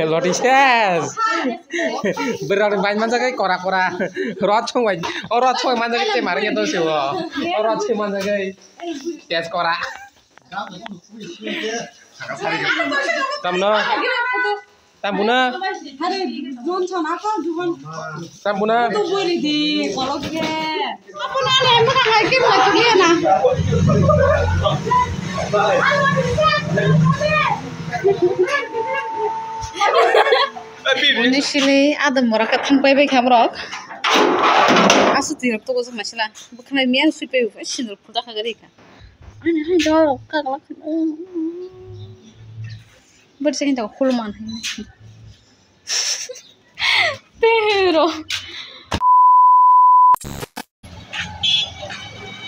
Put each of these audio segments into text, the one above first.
Loti ses. Berarti banyak mana kayak kora-kora. Rot chung banyak. Oh rot chung mana kayak temari itu sih wah. Oh rot chung mana kayak ses kora. Tamno. Tampuna. Tampuna. Initially, ada mereka tanpa baik hamrok. Asu tidak tahu sama sila. Bukan mian supai sinur pudak agarika. Ani hai dog kagalak. Bersaing tak kulman. Pero.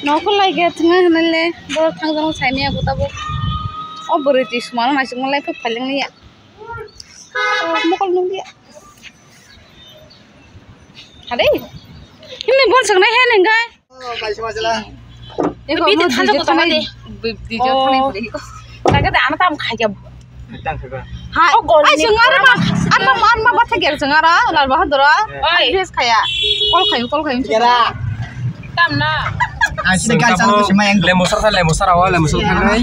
Nakul lagi tengah nalle. Baru tanggung saya aku tahu. Oh berarti semalam masih mulai paling ni ya. Mukul nunggu ya. Ada ini bon sekarang ni enggak? Oh masih masalah. Ini bidi tanda tu sama deh. Bidi jauh ni boleh. Naga dah anak tam kaya. Hai. Oh gol. Ay sengara mah. Anma baca gel sengara. Lalu bahan dora. Ay bias kaya. Kol kayu. Kira. Tam na. Asli kan sama semua yang lemusar awal lemusar kan.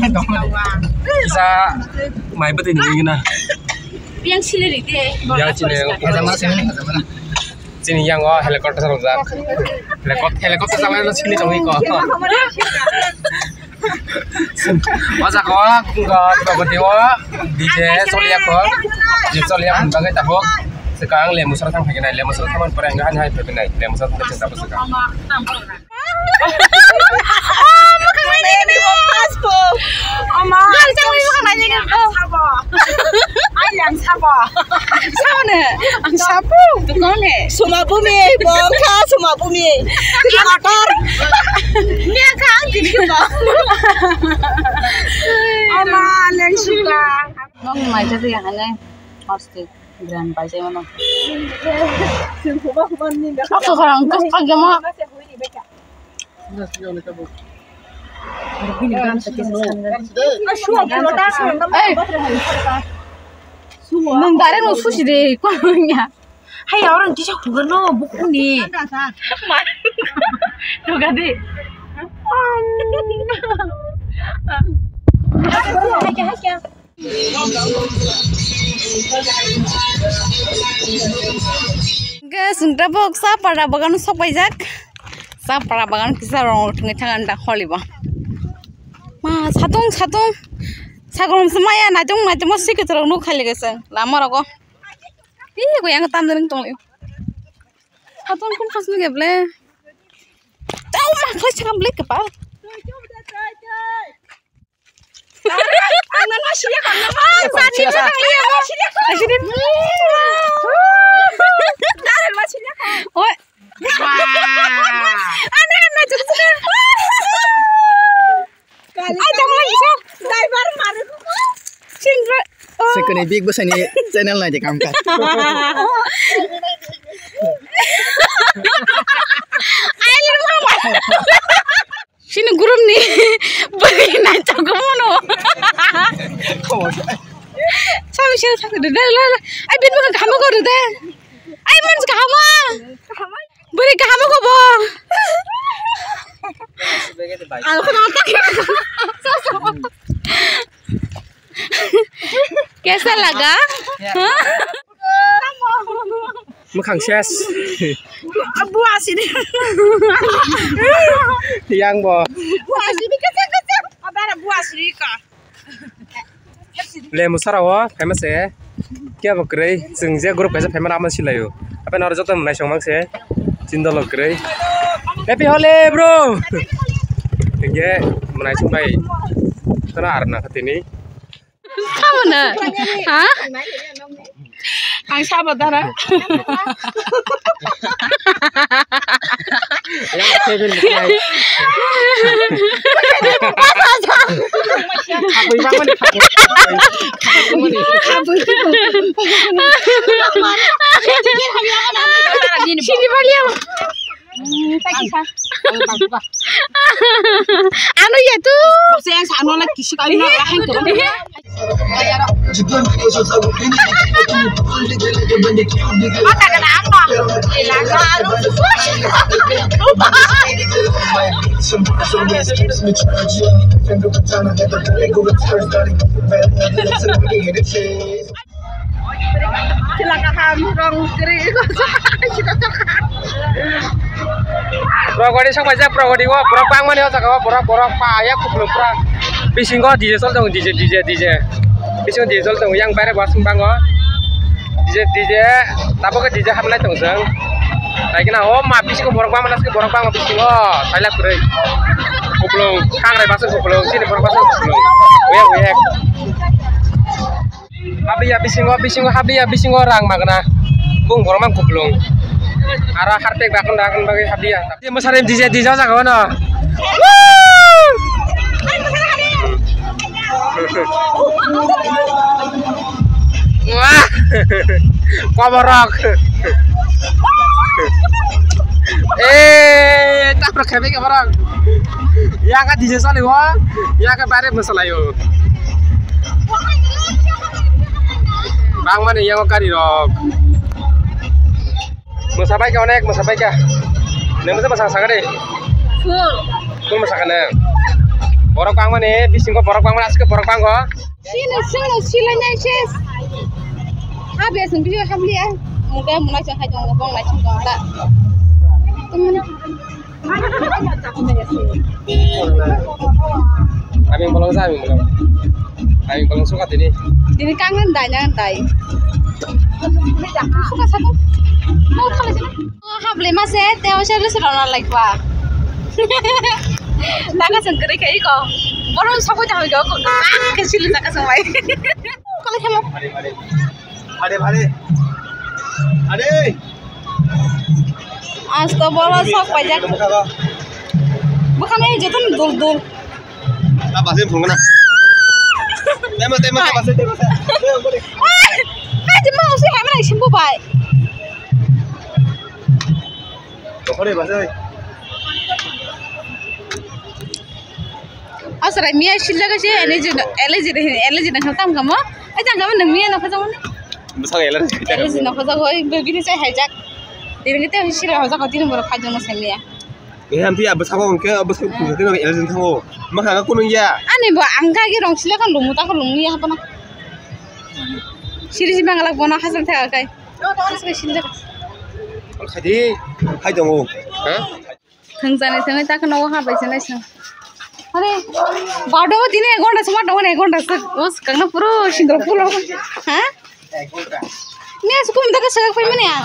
Bisa main betul ini na. Yang sini deh. Yang sini. sama sini. Sini yang helikopter saja. Helikopter sama yang sini cuma iko. Masa kau nggak berdewa DJ Solia kau, DJ Solia mengenai tabuk. Sekarang lemusar sang pakai naik lemusar teman perenggahan hai pakai naik lemusar tak cinta apa sekarang. Makan ini paspo. Oma. Jangan makan nanya gitu. Ayam sabar. Sana. Sapu. Tukangnya. Semua bumi, bongka semua bumi. Kotor. Dia kan gini kok. Ama leng suka. Nong mai jadi yang aneh. Pasti grand baca mana. Aku sekarang kas agama. Menggarin usus deh, konya. Hai orang di sana bukan no buku nih. Tuh gade. Guys, untuk boksa pada bagan sok banyak. Sa pada bagan kisah orang tengah tangan dah holiba. Ma satung sagorom semaya najong masih keterang nuk kali guys. Lama rago. Ih, aku yang ketam dengan tong liu. Satung pun pas nu geble. Tahu mah kau cakap beli kepal. Anak masih dia kan? Masih dia kan? Masih dia. Darah masih dia kan? Oh. Anak cepat. Ay, jangan lagi sih. Driver maru. Cindra. Sekarang big boss ini channel aja kamu kan. Ayo mama. Sini gurum nih. Bagi nanti aku mau. Sampai deh. Ay bin bukan kamu kau deh. Ay mans kamu. Beri kamu kau boh. Aku nonton. कैसा लगा? Mekang ses. Buah sini. Yang bo. Buah sini kecil. Ada buah sini kah? Lemusar awal famous ya. Kia bakre, sengja grup kaisa famous aman silayo. Apa nara jatuh menai somang se. Cinta lo kre. Happy holiday bro. Tinggi menai somai. Karena arna katini. Kamu na? Hah? Ang sabar darah. Yang Kevin menai. Habis bangun nih. Sini balik. anu ya tuh Saya sana lagi sekali nak lahir tu. Mata kena apa? Silakan orang kiri Pro sang baca pro wa pro pang mana ya sakawa pro pa ya kuplu pro bising go DJ sol dong DJ bising DJ sol dong yang bare was bang go DJ tapi ke DJ hamla dong sang lagi na oh ma bising go borok pang mana ke borok pang bising go saya kurai kuplu kang rai pasang kuplu sini borok pasang kuplu we habi ya bising go orang makna bung borok mang kuplu arah hartek bahkan bagi hadiah. Tapi masalah DJ saja kawan. Wah, koborok. Tak berkebik koborok. Yang kan DJ soalnya wah, yang kan barep masalah yo. Bang mana yang kari rok. Masapai kau naik, masapai kah? Nama siapa sang deh? Full masakannya. Borok pang mana? Bising kau borok pang mana? Asik borok pang kau? Silanya ches. Habis video habis ya. Mungkin mulai cakap jangan ngomong lagi jangan tak. Aming belum suka ini. Ini kangen dah jangan tai. Suka satu. Mau kalau sini. Habis masih teh saya sudah like wah. Naga sendiri kayak kau. Baru sapu jangan kau kecil naga semua. Kalau kamu. Ade. Astagfirullah sok pajak. Bukan ini jatuh dul. Apa sih bunga? Tema apa sih? Cuma sih kami lagi sembuh baik. Boleh bahasa. Asal Mia sila kasi eleji na khatam kamu. Aja kamu Mia na khatam ni. Besar ya lah. Eleji na khatam koi begini saya hajak. Diri kita sila hajak kau tidak berkajian na Mia. Hampir besar kau ke besar kau tu nak eleji tanggo. Maka aku nunggu. Ane ba angka ki rong sila kan lumu tak lumu ya apa na. Siri si bangalak bona khasam tha kai. Terus sila. Khadi, hai dong. Hah? Thangzane thangai tak nawa ha baisa na sa. Are bado dine 1 घंटा semua dawan 1 घंटा bos kagna puro sindro pulo. Ha? Ni asku minta ke sagak pai mane ya.